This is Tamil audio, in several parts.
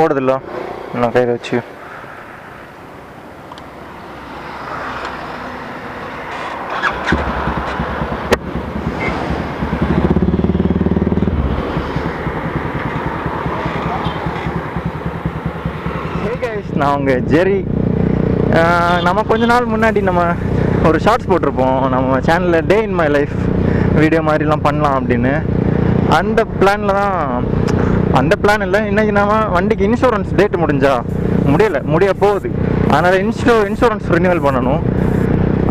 ஓடுதில்ல நான் கையில் வச்சு நான் உங்கள் ஜெரி. நம்ம கொஞ்ச நாள் முன்னாடி நம்ம ஒரு ஷார்ட்ஸ் போட்டிருப்போம் நம்ம சேனலில் டே இன் மை லைஃப் வீடியோ மாதிரிலாம் பண்ணலாம் அப்படின்னு. அந்த பிளானில் தான், அந்த பிளான் இல்லை, இன்றைக்கி நம்ம வண்டிக்கு இன்சூரன்ஸ் டேட்டு முடிய போகுது. அதனால் இன்சூரன்ஸ் ரினியூவல் பண்ணணும்.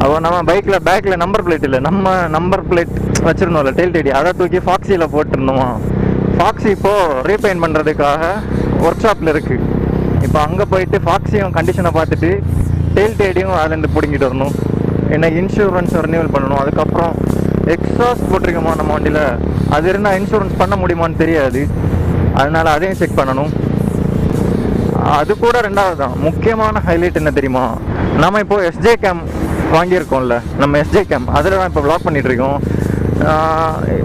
அப்போ நம்ம பைக்கில் பேக்கில் நம்பர் பிளேட் இல்லை, நம்ம நம்பர் பிளேட் வச்சுருந்தோம்ல டெயில் டேடி, அதை தூக்கி ஃபாக்ஸியில் போட்டிருந்தோமா. ஃபாக்ஸி இப்போது ரீபெயிண்ட் பண்ணுறதுக்காக ஒர்க் ஷாப்பில் இருக்குது. இப்போ அங்கே போயிட்டு ஃபாக்ஸியும் கண்டிஷனை பார்த்துட்டு டெயில் டேடியும் அதுலேருந்து பிடிங்கிட்டு வரணும். எனக்கு இன்சூரன்ஸ் ரினியூவல் பண்ணணும். அதுக்கப்புறம் எக்ஸாஸ்ட் போட்டிருக்கோமா நம்ம வண்டியில், அது இருந்தால் இன்சூரன்ஸ் பண்ண முடியுமான்னு தெரியாது. அதனால் அதையும் செக் பண்ணணும். அது கூட ரெண்டாவது தான் முக்கியமான ஹைலைட் என்ன தெரியுமா, நம்ம இப்போது எஸ்ஜே கேம் வாங்கியிருக்கோம்ல, நம்ம எஸ்ஜே கேம் அதில் தான் இப்போ வ்ளாக் பண்ணிகிட்ருக்கோம்.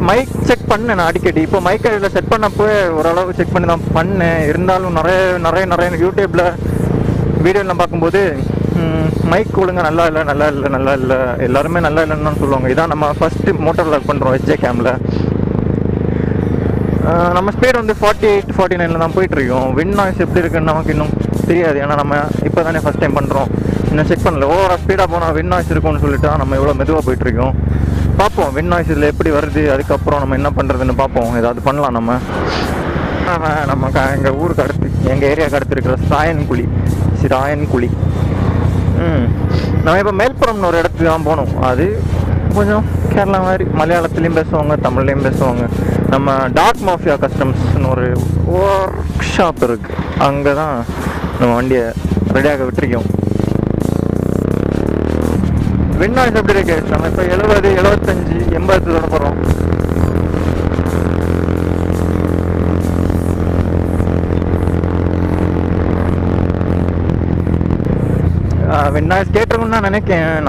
மைக் செக் பண்ணேன் நான் அடிக்கடி. இப்போ மைக்கை இதில் செட் பண்ணப்போ ஓரளவு செக் பண்ணி தான் பண்ணேன். இருந்தாலும் நிறைய யூடியூப்பில் வீடியோலாம் பார்க்கும்போது மைக் ஒழுங்காக நல்லா இல்லை எல்லாருமே நல்லா இல்லைன்னு தான் சொல்லுவாங்க. இதான் நம்ம ஃபஸ்ட்டு மோட்டோ வ்ளாக் பண்ணுறோம் எஸ்ஜே கேமில். நம்ம ஸ்பீட் வந்து 48-49 தான் போயிட்டுருக்கோம். வின் நாய்ஸ் எப்படி இருக்குன்னு நமக்கு இன்னும் தெரியாது. ஏன்னா நம்ம இப்போ தானே ஃபஸ்ட் டைம் பண்ணுறோம், இன்னும் செக் பண்ணல. ஓவராக ஸ்பீடாக போனால் வின் நாய்ஸ் இருக்கும்னு சொல்லிட்டு நம்ம எவ்வளோ மெதுவாக போயிட்டுருக்கோம். பார்ப்போம் வின் நாய்ஸ் இதில் எப்படி வருது, அதுக்கப்புறம் நம்ம என்ன பண்ணுறதுன்னு பார்ப்போம். ஏதாவது பண்ணலாம் நம்ம. எங்கள் ஊருக்கு அடுத்து, எங்கள் ஏரியாவுக்கு அடுத்து இருக்கிற சிராயன்குழி. நம்ம இப்போ மேல்புறம்னு ஒரு இடத்துக்கு தான் போகணும். அது கொஞ்சம் கேரளா மாதிரி, மலையாளத்துலேயும் பேசுவாங்க, தமிழ்லேயும் பேசுவாங்க. நம்ம டார்க் மாஃபியா கஸ்டம்ஸ்னு ஒரு ஒர்க் ஷாப் இருக்குது, அங்கே தான் நம்ம வண்டியை ரெடியாக விட்டுருக்கோம். வின் நாய்ஸ் எப்படி இருக்கு, நம்ம இப்போ 70, 75, 80 தொட போகிறோம். வின் நாய்ஸ் கேட்டிருக்குன்னு நான் நினைக்கிறேன்.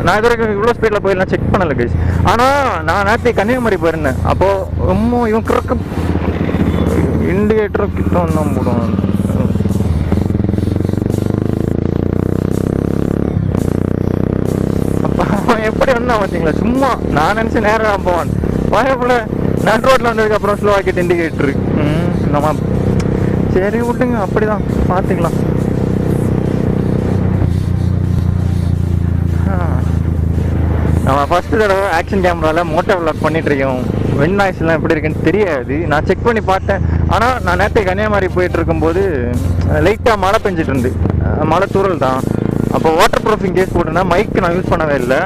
நான் இது வரைக்கும் இவ்வளோ ஸ்பீடில் போயிடலாம் செக் பண்ணலை கைஸ். ஆனால் நான் நேற்று கன்னியாகுமரி போயிருந்தேன். அப்போது இவன் கிடக்க இண்டிகேட்டரும் கிட்ட தான் போடுவான். எப்படி வந்தான் பார்த்தீங்களா, சும்மா நான் நினச்சி நேராக போவான். பயப்புல நட் ரோட்டில் வந்ததுக்கப்புறம் ஸ்லோ ஆக்கிட்டு இண்டிகேட்டரு. நம்ம சரி விட்டுங்க, அப்படி தான் பார்த்துக்கலாம். நம்ம ஃபஸ்ட்டு தடவை ஆக்ஷன் கேமராவில் மோட்டோ வ்ளாக் பண்ணிகிட்ருக்கோம். வின் நாய்ஸ்லாம் எப்படி இருக்குன்னு தெரியாது. நான் செக் பண்ணி பார்த்தேன். ஆனால் நான் நேற்று கன்னியாகுமரி போயிட்டு இருக்கும்போது லைட்டாக மழை பெஞ்சிட்டு இருந்து, மழை தூரல் தான். அப்போ வாட்டர் ப்ரூஃபிங் கேஸ் போட்டிருந்தேன். மைக்கு நான் யூஸ் பண்ணவே இல்லை.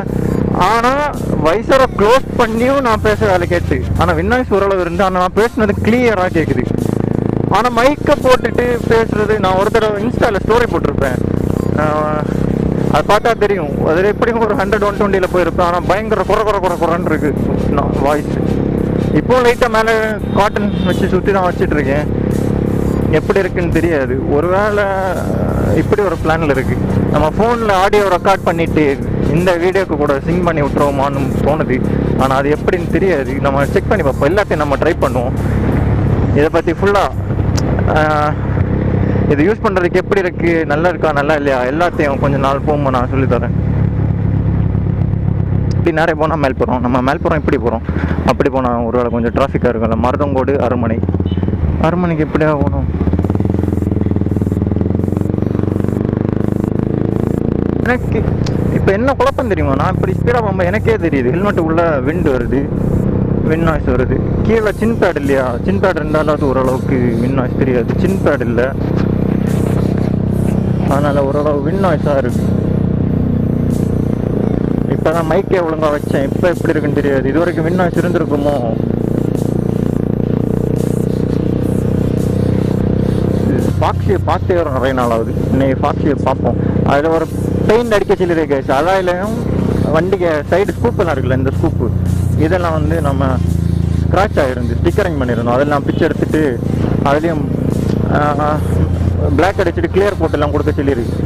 ஆனால் வைசரை க்ளோஸ் பண்ணியும் நான் பேச வேலை கேட்டு, ஆனால் வின் நாய்ஸ் ஓரளவு இருந்து, ஆனால் நான் பேசுனது கிளியராக கேட்குது. ஆனால் மைக்கை போட்டுட்டு பேசுகிறது, நான் ஒரு தடவை இன்ஸ்டாவில் ஸ்டோரி போட்டிருப்பேன், அது பார்த்தா தெரியும். அதில் எப்படியும் ஒரு 100-120 போயிருப்பேன். ஆனால் பயங்கர குறன்னு இருக்குது நான் வாய்ஸ். இப்போது லைட்டாக மேலே காட்டன் வச்சு சுற்றி தான் வச்சிட்ருக்கேன். எப்படி இருக்குன்னு தெரியாது. ஒருவேளை இப்படி ஒரு பிளானில் இருக்குது, நம்ம ஃபோனில் ஆடியோ ரெக்கார்ட் பண்ணிவிட்டு இந்த வீடியோக்கு கூட சிங் பண்ணி விட்டுருவோமான்னு தோணுது. ஆனால் அது எப்படின்னு தெரியாது. நம்ம செக் பண்ணி பார்ப்போம், எல்லாத்தையும் நம்ம ட்ரை பண்ணுவோம். இதை பற்றி ஃபுல்லாக இது யூஸ் பண்ணுறதுக்கு எப்படி இருக்குது, நல்லா இருக்கா நல்லா இல்லையா, எல்லாத்தையும் கொஞ்சம் நாள் போகும்போது நான் சொல்லித்தரேன். இப்படி நிறைய போனால் மேல்புறம், நம்ம மேல்புறம் இப்படி போகிறோம். அப்படி போனால் ஒரு வேளை கொஞ்சம் டிராஃபிக்காக இருக்கும்ல. மருதங்கோடு அரண்மனைக்கு எப்படியா போகணும். எனக்கு இப்போ என்ன குழப்பம் தெரியுமா, நான் இப்படி ஸ்பீடாக போகும்போது எனக்கே தெரியுது ஹெல்மெட்டுக்குள்ளே விண்டு வருது, வின் நாய்ஸ் வருது. கீழே சின் பேட் இல்லையா, சின் பேட் இருந்தாலும் அது ஓரளவுக்கு வின் நாய்ஸ் தெரியாது. சின் பேட் இல்லை, அதனால் ஓரளவு வின் நாய்ஸாக இருக்குது. இப்போ தான் மைக்கே ஒழுங்காக வச்சேன், இப்போ எப்படி இருக்குன்னு தெரியாது. இது வரைக்கும் வின் நாய்ஸ் இருந்திருக்குமோ. ஃபாக்ஸியை பார்த்தே வரும் நிறைய நாள் ஆகுது. இன்னைக்கு ஃபாக்ஸியை பார்ப்போம். அதில் ஒரு பெயிண்ட் அடிக்க சொல்லியிருக்கு கேஸ். அதாயிலையும் வண்டிக்கு சைடு ஸ்கூப்பெல்லாம் இருக்குல்ல, இந்த ஸ்கூப்பு இதெல்லாம் வந்து நம்ம ஸ்க்ராட்ச் ஆகிருந்து ஸ்டிக்கரிங் பண்ணியிருந்தோம். அதெல்லாம் பிச்சு எடுத்துகிட்டு அதுலேயும் பிளாக் அடிச்சுட்டு கிளியர் போட்டெல்லாம் கொடுக்க சொல்லியிருக்கு.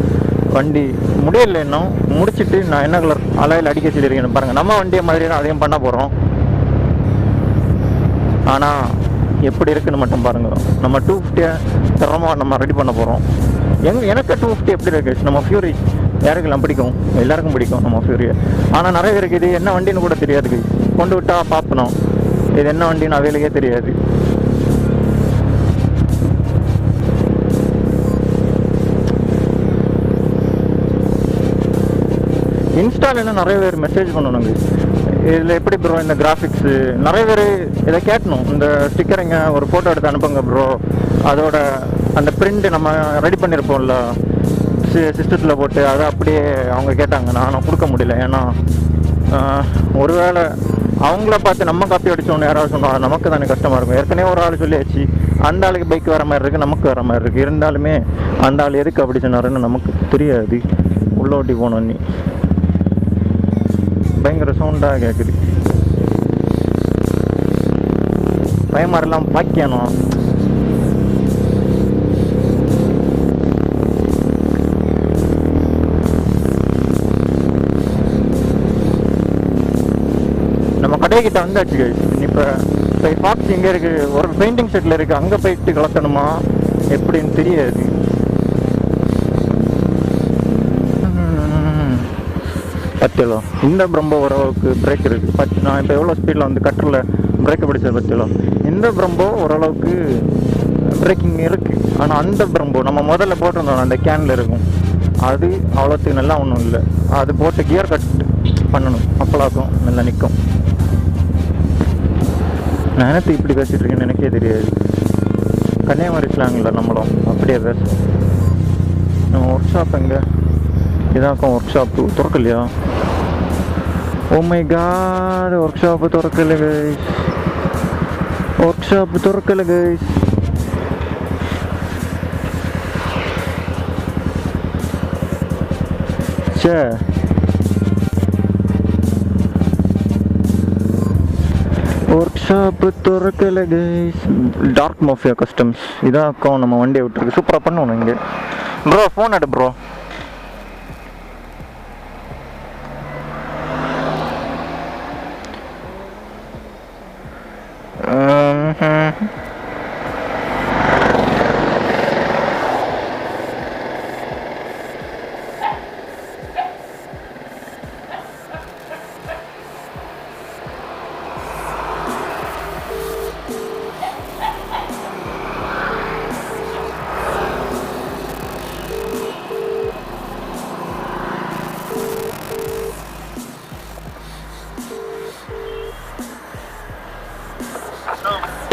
வண்டி முடியல இன்னும், முடிச்சுட்டு நான் என்ன கலர் அலையில் அடிக்க சொல்லியிருக்கேன்னு பாருங்கள். நம்ம வண்டியை மாதிரி தான் அதையும் பண்ண போகிறோம். ஆனால் எப்படி இருக்குன்னு மட்டும் பாருங்க. நம்ம 250 தரமாக நம்ம ரெடி பண்ண போகிறோம். எனக்கு 250 எப்படி இருக்கு? நம்ம ஃபியூரி யாருக்கெல்லாம் பிடிக்கும்? எல்லாருக்கும் பிடிக்கும் நம்ம ஃபியூரியை. ஆனால் நிறைய பேருக்கு இது என்ன வண்டின்னு கூட தெரியாது. கொண்டு விட்டா பார்க்கணும் இது என்ன வண்டின்னு அவைகளுக்கே தெரியாது. இன்ஸ்டாலாம் நிறைய பேர் மெசேஜ் பண்ணணுங்க, இதில் எப்படி ப்ரோ இந்த கிராஃபிக்ஸு, நிறைய பேர் இதை கேட்கணும். இந்த ஸ்டிக்கரிங்க ஒரு ஃபோட்டோ எடுத்து அனுப்புங்க ப்ரோ, அதோட அந்த பிரிண்ட் நம்ம ரெடி பண்ணியிருப்போம்ல சிஸ்டத்தில் போட்டு, அதை அப்படியே அவங்க கேட்டாங்க. நான் கொடுக்க முடியல. ஏன்னா ஒருவேளை அவங்கள பார்த்து நம்ம காப்பி அடித்தோன்னு யாராவது சொன்னோம், நமக்கு தானே கஷ்டமாக இருக்கும். ஏற்கனவே ஒரு ஆள் சொல்லியாச்சு, அந்த ஆளுக்கு பைக் வர மாதிரி இருக்குது, நமக்கு வர மாதிரி இருக்குது. இருந்தாலுமே அந்த ஆள் எதுக்கு அப்படி சொன்னாருன்னு நமக்கு தெரியாது. உள்ளோட்டி போனோம், நீ பயங்கர சவுண்டாக கேட்குது. பயமாரெல்லாம் பாக்கியானோம். நம்ம கடைக்கிட்ட வந்தாச்சு. இப்போ ஃபாக்ஸ் இங்கே இருக்குது, ஒரு பெயிண்டிங் செட்டில் இருக்குது, அங்கே போயிட்டு கலக்கணுமா எப்படின்னு தெரியாது. பத்தியலோ இந்த பிரம்போ ஓரளவுக்கு பிரேக் இருக்குது. நான் இப்போ எவ்வளோ ஸ்பீடில் வந்து கட்டரில் பிரேக்கை பிடிச்சது பத்தியலோ. இந்த பிரம்போ ஓரளவுக்கு பிரேக்கிங் இருக்குது. ஆனால் அந்த பிரம்போ நம்ம முதல்ல போட்டிருந்தோம் அந்த கேனில் இருக்கும், அது அவ்வளோத்துக்கு நல்லா ஒன்றும் இல்லை. அது போட்டு கியர் கட் பண்ணணும், அப்போலாக்கும் நல்லா நிற்கும். நான் எனக்கு இப்படி பேசிகிட்ருக்கேன்னு எனக்கே தெரியாது. கன்னியாகுமரி ஸ்லாங்கில் நம்மளும் அப்படியே பேசுவோம். நம்ம ஒர்க் ஷாப் எங்கே? இதாக்கும் ஒர்க் ஷாப்பு திறக்கலையா? Oh my god, workshop திறக்கல கைஸ், ஒர்க் ஷாப்பு திறக்கல கைஸ். சே, ஒர்க் ஷாப்பு திறக்கல கைஸ். டார்க் மாஃபியா கஸ்டம்ஸ் இதாக்கும் நம்ம வண்டியை விட்டுருக்கு. சூப்பராக பண்ணுவோம் இங்கே. ப்ரோ ஃபோன் எடு ப்ரோ.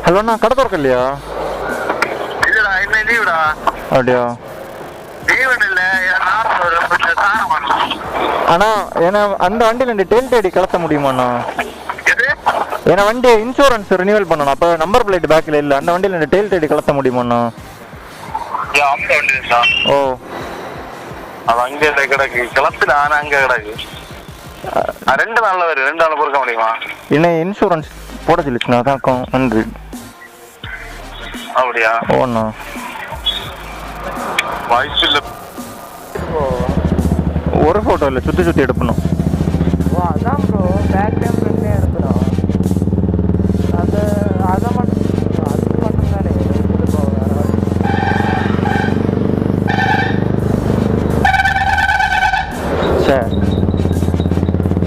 ஹலோ அண்ணா, கடை திறக்கலையா? இல்லடா, இன்னும் லீவுடா. அப்படியா? லீவுன்னு இல்லை, அண்ணா ஏன்னா அந்த வண்டியில் இந்த டெயில் டேடி கலத்த முடியுமாண்ணா? எது? ஏன்னா வண்டி இன்சூரன்ஸ் ரினியூவல் பண்ணணும். அப்போ நம்பர் பிளேட் பேக்கில் இல்லை, அந்த வண்டியில் இந்த டெயில் டேடி கலத்த முடியுமாண்ணா? அந்த வண்டி இருக்கா? ஓ, அது அங்கே கிடக்கு, கிளத்துல ஆனால் அங்கே கிடக்கு. 2 நாளில் வரும், 2 நாள் பொறுக்க முடியுமா? இன்னும் இன்சூரன்ஸ் போட சொல்லிச்சுண்ணா, அதான் நன்றி. அப்படியா? ஓண்ணா, வாய்ப்பு இல்லை. ஒரு ஃபோட்டோ இல்லை, சுற்றி சுற்றி எடுக்கணும். ஓ அதான் ப்ரோ, பேக் டைம் ஃப்ரெண்ட்லேயே எடுக்கிறோம். அதை மட்டும் அதுக்கு மட்டும் தானே ப்ரோ. சரி,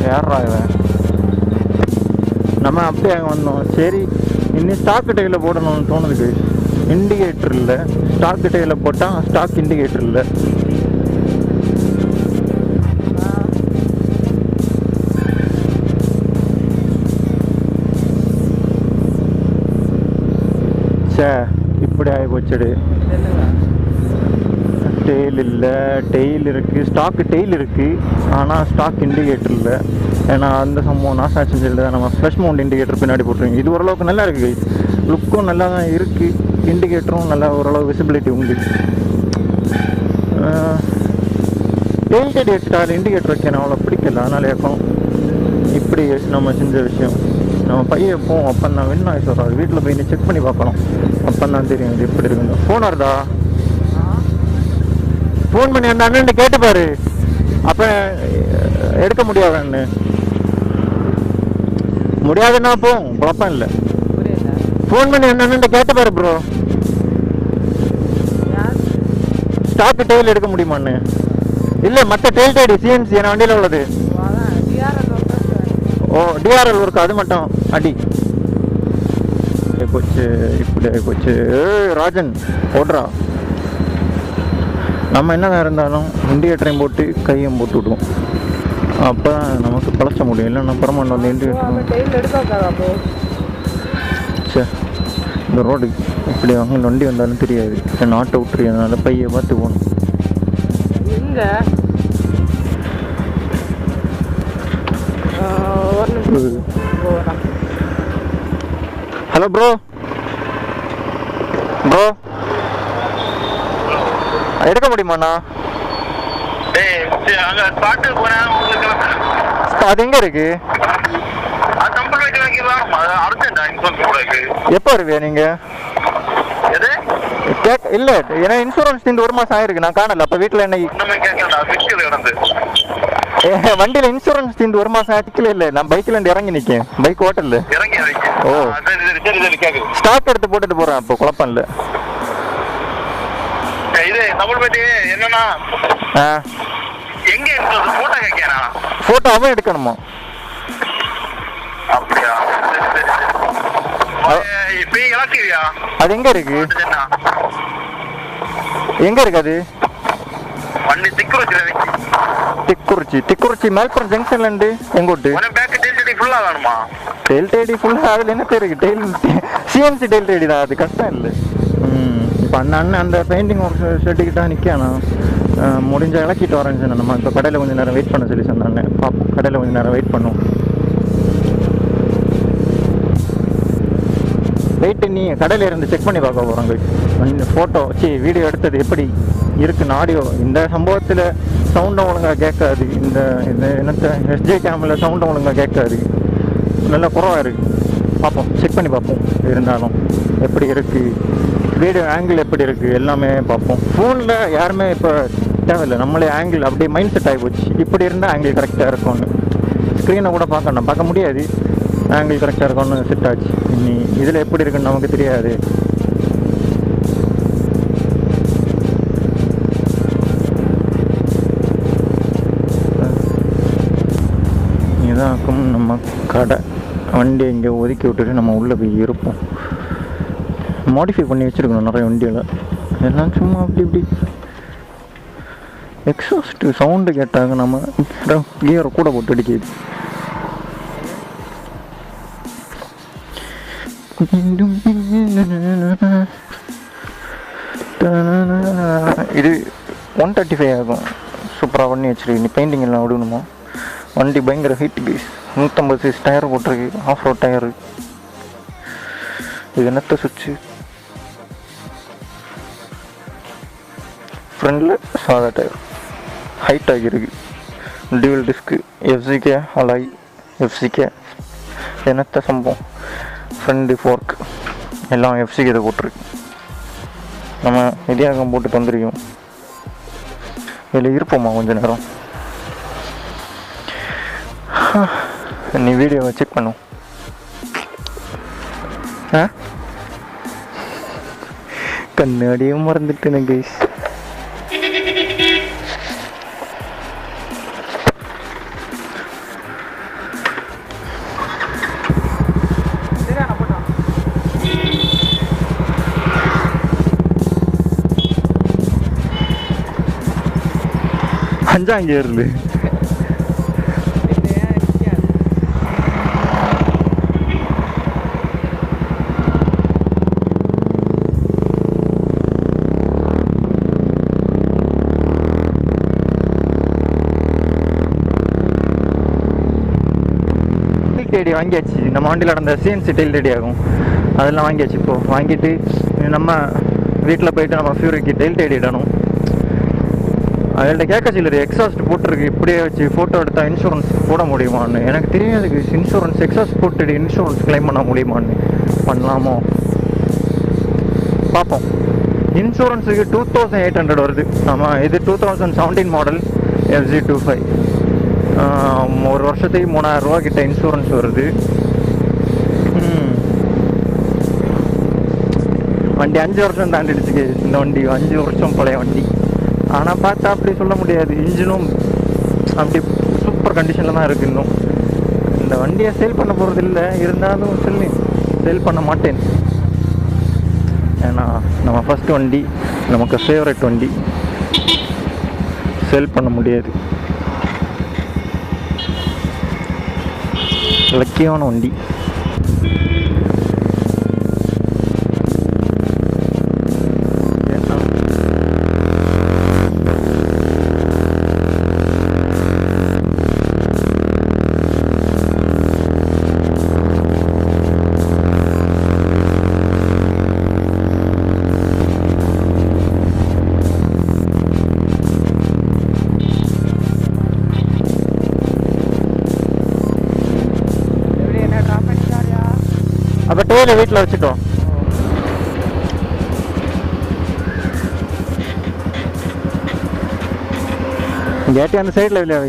யாரா இவன்? நம்ம அப்படியே வந்தோம். சரி, இன்னும் ஸ்டாக் டையில் போடணும்னு தோணுது. இண்டிகேட்டர் இல்லை, ஸ்டாக் டையில் போட்டால் ஸ்டாக் இண்டிகேட்டர் இல்லை. சே, இப்படி ஆகி போச்சுடு. டெயில் இல்லை, டெயில் இருக்குது, ஸ்டாக்கு டெயில் இருக்குது, ஆனால் ஸ்டாக் இண்டிகேட்டர் இல்லை. ஏன்னா அந்த சம்பவம் நாசாச்சு சொல்லி தான் நம்ம ஃப்ளஷ் மவுண்ட் இண்டிகேட்டர் பின்னாடி போட்டுருங்க. இது ஓரளவுக்கு நல்லா இருக்குது கைஸ், லுக்கும் நல்லா தான் இருக்குது, இண்டிகேட்டரும் நல்லா ஓரளவு விசிபிலிட்டி உண்டு. டெயில் டேடி வச்சுட்டா அது இண்டிகேட்டர் வைக்கணும் அவ்வளோ பிடிக்கல, அதனால இருக்கும். இப்படி நம்ம செஞ்ச விஷயம். நம்ம பையன் போவோம், அப்போ நான் வெண்ணா சொல்கிறாரு, வீட்டில் போய் நீ செக் பண்ணி பார்க்கணும், அப்போ தான் தெரியும் இது எப்படி இருக்குங்க. ஃபோன் வருதா? ஃபோன் பண்ணி அந்த அண்ணன் கேட்டுப்பாரு, அப்போ எடுக்க முடியாதுன்னு. முடியாதுன்னா போவோம், குழப்பம் இல்லை. ஃபோன் பண்ணி என்னன்னு கேட்டு பாரு ப்ரோ. ஸ்டாக்கு டெயில் எடுக்க முடியுமான்னு. இல்லை மற்ற டெயில் டேடி சிஎன்சி என் வண்டியில் உள்ளது. ஓ டிஆர்எல் ஒர்க் அது மட்டும் அடி போச்சு. இப்படி போச்சு. ராஜன் ஓடுறா. நம்ம என்னதான் இருந்தாலும் இண்டிகேட்டரையும் போட்டு கையும் போட்டு விடுவோம். அப்போ தான் நமக்கு பழச்ச முடியும். இல்லைன்னா பரமாண்ட வந்து இண்டிகேட்டர் சரி இந்த ரோடு இப்படி அவங்க வண்டி வந்தாலும் தெரியாது. நாட்டை விட்டுரு. அதனால பையை பார்த்து போகணும். Hello bro. ப்ரோ எடுக்க முடியுமாண்ணா? அது எங்க இருக்கு? எப்போ இருக்கு நீங்க? இல்ல ஏன்னா இன்சூரன்ஸ் இந்த 1 மாசம் ஆயிருக்கு. நான் காணல. அப்ப வீட்டுல என்ன வண்டியில இன்சூரன்ஸ் இந்த 1 மாசம் ஆச்சுக்கல. இல்ல நான் பைக்ல இருந்து இறங்கி நிக்கேன். பைக் ஓட்டல. ஓ ஸ்டாக் எடுத்து போட்டுட்டு போறேன். அப்போ குழப்பம் இல்ல. என்னன்னா எங்க போட்டோ கேட்கறா? போட்டோவும் எடுக்கணுமா? அப்படியா? அது எங்க இருக்கு? எங்க இருக்கு அது? வண்டி திக்குறிச்சி மேல்புரம் ஜங்ஷன்ல இருந்து எங்கோட்டு? டெயில் டேடி ஃபுல்லா. அதுல என்ன இருக்கு? டெயில் சிஎன்சி டெயில் டேடி தான். அது கஷ்டம் இல்லை. இப்போ அண்ணன் அந்த பெயிண்டிங் ஒர்க் ஷெட்டுக்கிட்ட நிற்கானா முடிஞ்ச இலக்கிட்டு வரேன்னு சொன்னேன். நம்ம இப்போ கடையில் கொஞ்சம் நேரம் வெயிட் பண்ண சொல்லி சொன்னாங்க. பார்ப்போம். கடையில் கொஞ்சம் நேரம் வெயிட் பண்ணுவோம். வெயிட் நீ கடையில் இருந்து செக் பண்ணி பார்க்க போகிறாங்க. ஃபோட்டோ வச்சு வீடியோ எடுத்தது எப்படி இருக்குன்னு. ஆடியோ இந்த சம்பவத்தில் சவுண்டும் ஒழுங்காக கேட்காது. இந்த என்னத்தை எஸ்ஜே கேமில் சவுண்டும் ஒழுங்காக கேட்காது. நல்லா குறவாக இருக்குது. பார்ப்போம். செக் பண்ணி பார்ப்போம். இருந்தாலும் எப்படி இருக்குது வீடியோ ஆங்கிள் எப்படி இருக்குது எல்லாமே பார்ப்போம். ஃபோனில் யாருமே இப்போ தேவையில்லை. நம்மளே ஆங்கிள் அப்படியே மைண்ட் செட் ஆகி போச்சு. இப்படி இருந்தால் ஆங்கிள் கரெக்டாக இருக்கும்னு. ஸ்க்ரீனை கூட பார்க்கணும். பார்க்க முடியாது. ஆங்கிள் கரெக்டாக இருக்கும்னு செட் ஆச்சு. இனி இதில் எப்படி இருக்குன்னு நமக்கு தெரியாது. இதாக்கும் நம்ம கடை. வண்டியை இங்கே ஒதுக்கி விட்டுட்டு நம்ம உள்ளே போய் இருப்போம். மாடிஃபை பண்ணி வச்சுருக்கணும் நிறைய வண்டியில். எல்லாம் சும்மா அப்படி இப்படி எக்ஸாஸ்ட்டு சவுண்டு கேட்டாங்க. நம்ம கியரை கூட போட்டு அடிக்கிது. இது 135 ஆகும். சூப்பராக பண்ணி வச்சிருக்கு. நீ பெயிண்டிங் எல்லாம் விடணுமா? வண்டி பயங்கர ஹீட் பீஸ். 150 சைஸ் டயர் போட்டிருக்கு. Off road tyre. இது என்னத்த சுவிட்சு? ஃப்ரண்டில் சாதா டயர். ஹைட் ஆகியிருக்கு. Dual disc. FCK alloy. FCK என்னத்த சம்பவம்? ஃப்ரண்ட் ஃபோர்க் எல்லாம் எஃப்சிகே இதை போட்டிருக்கு. நம்ம இடியாகம் போட்டு தந்துருக்கோம். இதில் இருப்போமா கொஞ்சம் நேரம்? நீ வீடியோவை செக் பண்ணும். கண்ணாடியும் மறந்துட்டேன் கைஸ். அஞ்சாம் கியர்ல டேடி வாங்கியாச்சு. நம்ம வண்டியில் நடந்த சிஎன்சி டெயில் ரெடி ஆகும். அதெல்லாம் வாங்கியாச்சு. இப்போது வாங்கிட்டு நம்ம வீட்டில் போயிட்டு நம்ம ஃபியூரிக்கு டெயில் டேடி இடணும். அதில் கேட்க சிலர் எக்ஸாஸ்ட் போட்டிருக்கு. இப்படியே வச்சு ஃபோட்டோ எடுத்தால் இன்சூரன்ஸ் போட முடியுமான்னு எனக்கு தெரியாது. இன்சூரன்ஸ் எக்ஸாஸ்ட் போட்டுட்டு இன்சூரன்ஸ் கிளைம் பண்ண முடியுமான்னு. பண்ணலாமோ பார்ப்போம். இன்சூரன்ஸுக்கு 2800 வருது. ஆமாம், இது 2017 மாடல் FZ25. ஒரு வருஷத்துக்கு 3000 ரூபா கிட்ட இன்சூரன்ஸ் வருது. வண்டி 5 வருஷம் தாண்டிடுச்சு. இந்த வண்டி 5 வருஷம் பழைய வண்டி. ஆனால் பார்த்தா அப்படி சொல்ல முடியாது. இன்ஜினும் அப்படி சூப்பர் கண்டிஷனில் தான் இருக்குது. இன்னும் இந்த வண்டியை சேல் பண்ண போகிறது இல்லை. இருந்தாலும் சொல்லி சேல் பண்ண மாட்டேன். ஏன்னா நம்ம ஃபஸ்ட்டு வண்டி, நமக்கு ஃபேவரட் வண்டி, சேல் பண்ண முடியாது. லக்கியான வண்டி. அப்போ டேரை வீட்டில் வச்சுட்டோம். கேட்டி அந்த சைடில் இல்லையா?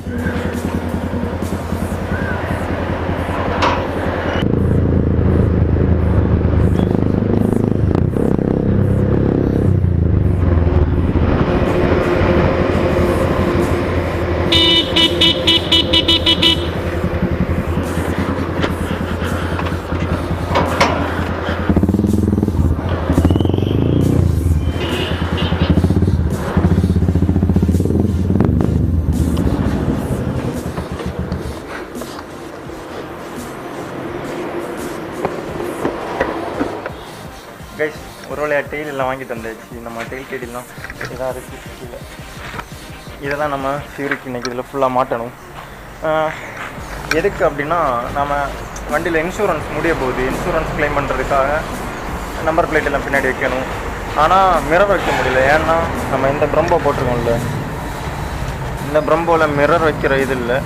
கைஸ், ஒரு வேளையாக டெய்ல் எல்லாம் வாங்கிட்டு வந்தாச்சு. நம்ம டெய்ல் டெய்லாம் இதாக இருக்குது கீழே. இதை தான் நம்ம ஃபியூரிக்கு இன்றைக்கி இதில் ஃபுல்லாக மாட்டணும். எதுக்கு அப்படின்னா, நம்ம வண்டியில் இன்சூரன்ஸ் முடிய போகுது. இன்சூரன்ஸ் கிளைம் பண்ணுறதுக்காக நம்பர் பிளேட் எல்லாம் பின்னாடி வைக்கணும். ஆனால் மிரர் வைக்க முடியல. ஏன்னா நம்ம இந்த பிரம்போ போட்டிருக்கோம்ல, இந்த பிரம்போவில் மிரர் வைக்கிற இது இல்லை.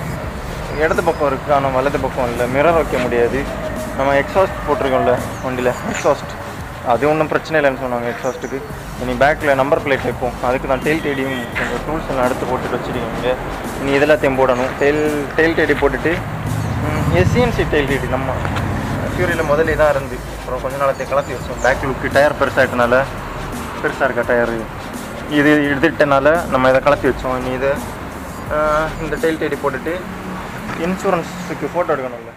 இடது பக்கம் இருக்குது, ஆனால் வலது பக்கம் இல்லை. மிரர் வைக்க முடியாது. நம்ம எக்ஸாஸ்ட் போட்டிருக்கோம்ல வண்டியில், எக்ஸாஸ்ட் அது ஒன்றும் பிரச்சனை இல்லைன்னு சொன்னாங்க. எக்ஸாஸ்ட்டுக்கு இனி பேக்கில் நம்பர் பிளேட் வைப்போம். அதுக்கு தான் டெயில் டேடியும் கொஞ்சம் டூல்ஸ் எல்லாம் எடுத்து போட்டுட்டு வச்சுருக்கீங்க. இனி இதெல்லாத்தையும் போடணும். டெயில் டேடி போட்டுட்டு எஸ்சிஎன்சி டெயில் டேடி நம்ம ஃபியூரியில் முதல்ல தான் இருந்து அப்புறம் கொஞ்சம் நாளத்தையும் கலத்தி வச்சோம். பேக் லுக்கு டயர் பெருசாகிட்டனால, பெருசாக இருக்க டயரு இது எடுத்துட்டனால நம்ம இதை கலத்தி வச்சோம். இனி இதை இந்த டெயில் டேடி போட்டுட்டு இன்சூரன்ஸுக்கு ஃபோட்டோ எடுக்கணும்ல.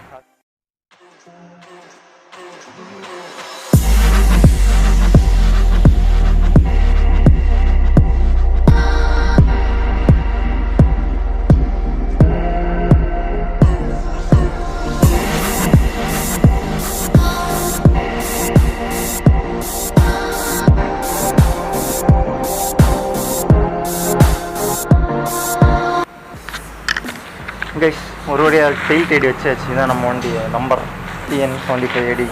கைஸ், ஒரு வழியாக டெயில் டேடி வச்சாச்சு. இதான் நம்ம வண்டி நம்பர் TN25AD.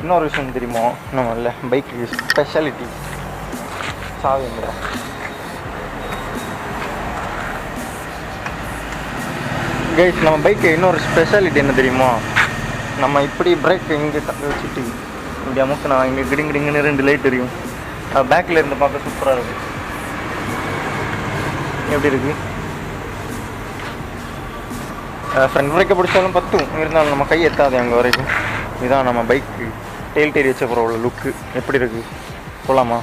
இன்னொரு விஷயம் தெரியுமோ, நம்ம இல்லை பைக்கு ஸ்பெஷாலிட்டி சாவி வந்துடும். கைஸ், நம்ம பைக்கு இன்னொரு ஸ்பெஷாலிட்டி என்ன தெரியுமா? நம்ம இப்படி பிரேக் இங்கே வச்சுட்டு இப்படி அமுக்குனா இங்கே கிடிங்கிடிங்கன்னு 2 லைட் தெரியும். பேக்கில் இருந்து பார்க்க சூப்பராக இருக்குது. எப்படி இருக்குது? ஃப்ரண்ட் பிரேக்கை பிடிச்சாலும் பத்தும், இருந்தாலும் நம்ம கை எத்தாது அங்கே வரைக்கும். இதுதான் நம்ம பைக்கு டெயில் டேடி வச்ச அப்புறம் உள்ள லுக்கு. எப்படி இருக்குது போகலாமா?